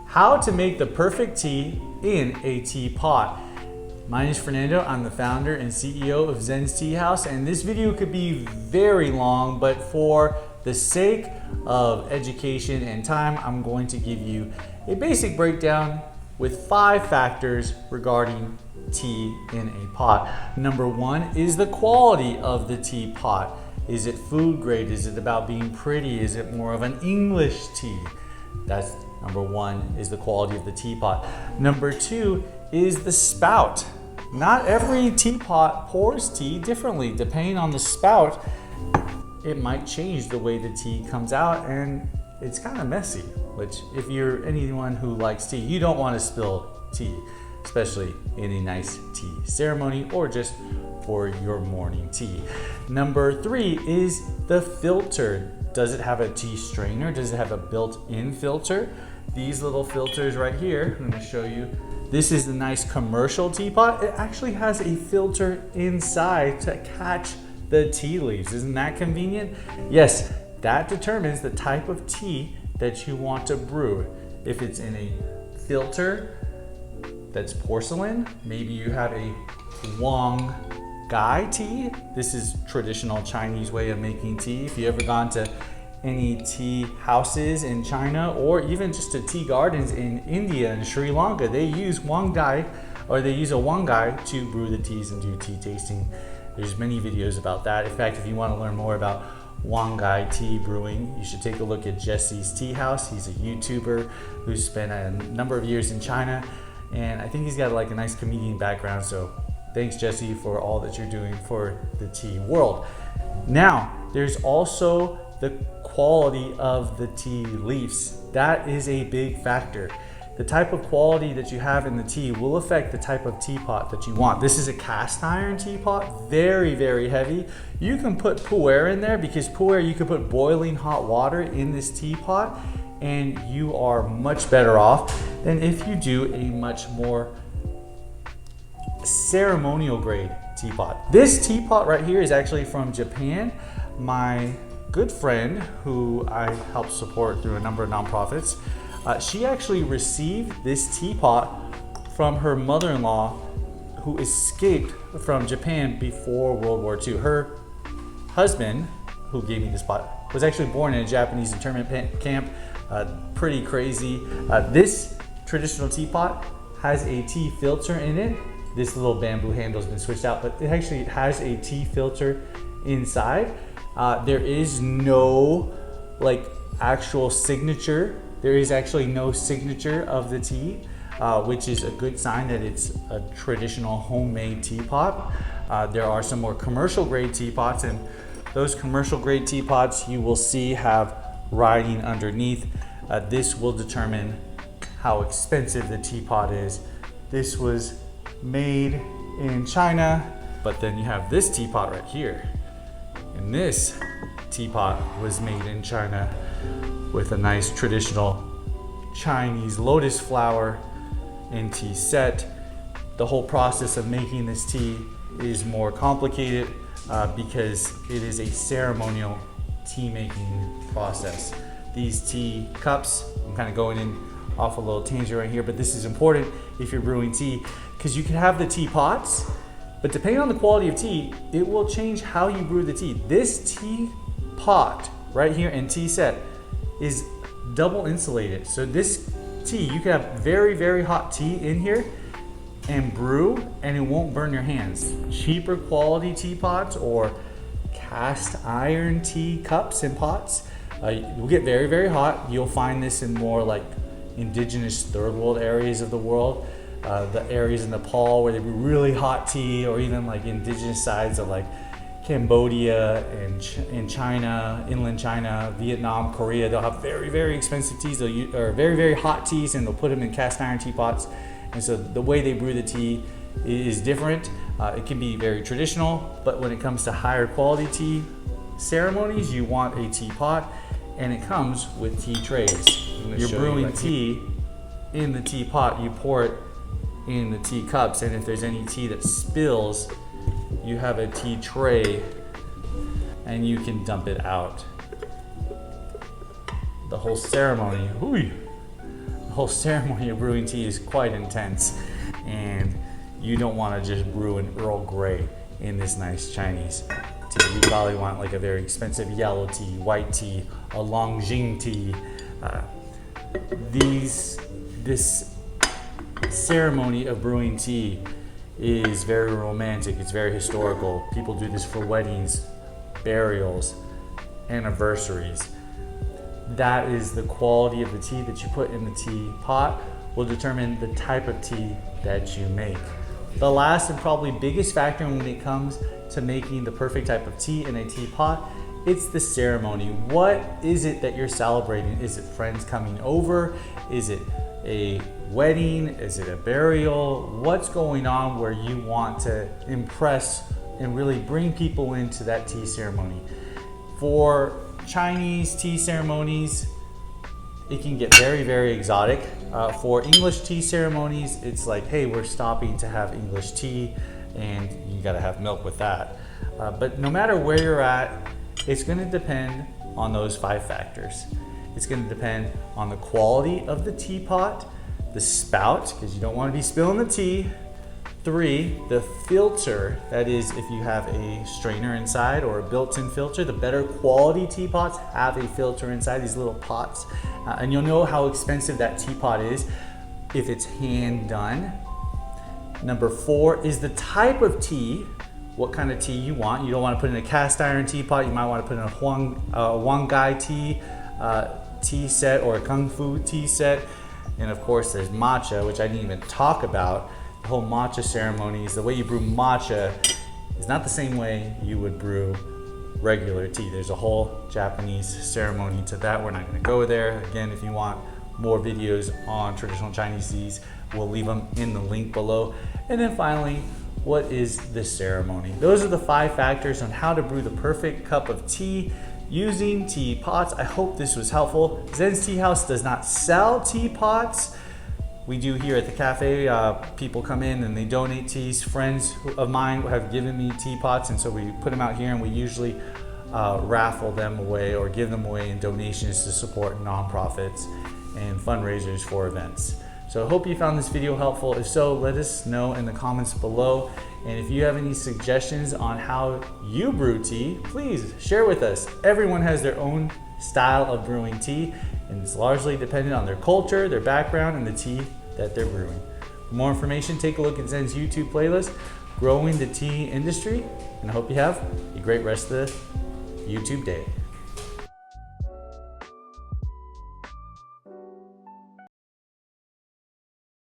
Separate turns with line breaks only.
How to make the perfect tea in a teapot. My name is Fernando. I'm the founder and CEO of Zen's Tea House, and this video could be very long, but for the sake of education and time, I'm going to give you a basic breakdown with 5 factors regarding tea in a pot. Number 1 is the quality of the teapot. Is it food grade? Is it about being pretty? Is it more of an English tea? That's number 1, is the quality of the teapot. Number 2 is the spout. Not every teapot pours tea differently. Depending on the spout, it might change the way the tea comes out, and it's kind of messy, which if you're anyone who likes tea, you don't want to spill tea, especially in a nice tea ceremony or just for your morning tea. Number 3 is the filter. Does it have a tea strainer? Does it have a built-in filter? These little filters right here, I'm going to show you. This is the nice commercial teapot. It actually has a filter inside to catch the tea leaves. Isn't that convenient? Yes, that determines the type of tea that you want to brew. If it's in a filter that's porcelain, maybe you have a Wang Gai tea. This is traditional Chinese way of making tea. If you've ever gone to any tea houses in China or even just to tea gardens in India and Sri Lanka, they use Wang Gai, or they use a Wang Gai to brew the teas and do tea tasting. There's many videos about that. In fact, if you want to learn more about Wang Gai tea brewing, you should take a look at Jesse's Tea House. He's a YouTuber who's spent a number of years in China, and I think he's got like a nice comedian background. So thanks, Jesse, for all that you're doing for the tea world. Now, there's also the quality of the tea leaves. That is a big factor. The type of quality that you have in the tea will affect the type of teapot that you want. This is a cast iron teapot, very, very heavy. You can put pu'er in there because pu'er, you can put boiling hot water in this teapot and you are much better off than if you do a much more ceremonial grade teapot. This teapot right here is actually from Japan. My good friend who I help support through a number of nonprofits, she actually received this teapot from her mother-in-law who escaped from Japan before World War II. Her husband, who gave me this pot, was actually born in a Japanese internment camp. Pretty crazy. This traditional teapot has a tea filter in it. This little bamboo handle has been switched out, but it actually has a tea filter inside. There is no like actual signature. There is actually no signature of the tea, which is a good sign that it's a traditional homemade teapot. There are some more commercial grade teapots, and those commercial grade teapots you will see have writing underneath. This will determine how expensive the teapot is. This was made in China, but then you have this teapot right here. And this teapot was made in China with a nice traditional Chinese lotus flower and tea set. The whole process of making this tea is more complicated because it is a ceremonial tea making process. These tea cups, I'm kind of going in off a little tangent right here, but this is important if you're brewing tea because you can have the teapots, but depending on the quality of tea, it will change how you brew the tea. This tea pot right here and tea set is double insulated. So this tea, you can have very, very hot tea in here and brew and it won't burn your hands. Cheaper quality teapots or cast iron tea cups and pots will get very, very hot. You'll find this in more like indigenous third world areas of the world. The areas in Nepal where they brew really hot tea, or even like indigenous sides of like Cambodia and China, inland China, Vietnam, Korea. They'll have very, very expensive teas, or very, very hot teas, and they'll put them in cast iron teapots. And so the way they brew the tea is different. It can be very traditional, but when it comes to higher quality tea ceremonies, you want a teapot, and it comes with tea trays. You're brewing tea in the teapot, you pour it in the tea cups, and if there's any tea that spills, you have a tea tray and you can dump it out. The whole ceremony the whole ceremony of brewing tea is quite intense, and you don't want to just brew an Earl Grey in this nice Chinese tea. You probably want like a very expensive yellow tea, white tea, a Longjing tea. This ceremony of brewing tea is very romantic, it's very historical. People do this for weddings, burials, anniversaries. That is the quality of the tea that you put in the teapot will determine the type of tea that you make. The last and probably biggest factor when it comes to making the perfect type of tea in a teapot, it's the ceremony. What is it that you're celebrating? Is it friends coming over? Is it a wedding? Is it a burial? What's going on where you want to impress and really bring people into that tea ceremony? For Chinese tea ceremonies, it can get very, very exotic. For English tea ceremonies, it's like, hey, we're stopping to have English tea, and you gotta have milk with that. But no matter where you're at, it's gonna depend on those 5 factors. It's gonna depend on the quality of the teapot, the spout, because you don't wanna be spilling the tea. 3, the filter, that is if you have a strainer inside or a built-in filter. The better quality teapots have a filter inside these little pots. And you'll know how expensive that teapot is if it's hand done. Number 4 is the type of tea, what kind of tea you want. You don't want to put in a cast iron teapot. You might want to put in a Huanggai tea set or a Kung Fu tea set. And of course there's matcha, which I didn't even talk about. The whole matcha ceremonies, the way you brew matcha is not the same way you would brew regular tea. There's a whole Japanese ceremony to that. We're not going to go there. Again, if you want more videos on traditional Chinese teas, we'll leave them in the link below. And then finally, what is the ceremony? Those are the 5 factors on how to brew the perfect cup of tea using teapots. I hope this was helpful. Zen's Tea House does not sell teapots. We do here at the cafe. People come in and they donate teas. Friends of mine have given me teapots, and so we put them out here, and we usually raffle them away or give them away in donations to support nonprofits and fundraisers for events. So I hope you found this video helpful. If so, let us know in the comments below. And if you have any suggestions on how you brew tea, please share with us. Everyone has their own style of brewing tea, and it's largely dependent on their culture, their background, and the tea that they're brewing. For more information, take a look at Zen's YouTube playlist, Growing the Tea Industry, and I hope you have a great rest of the YouTube day.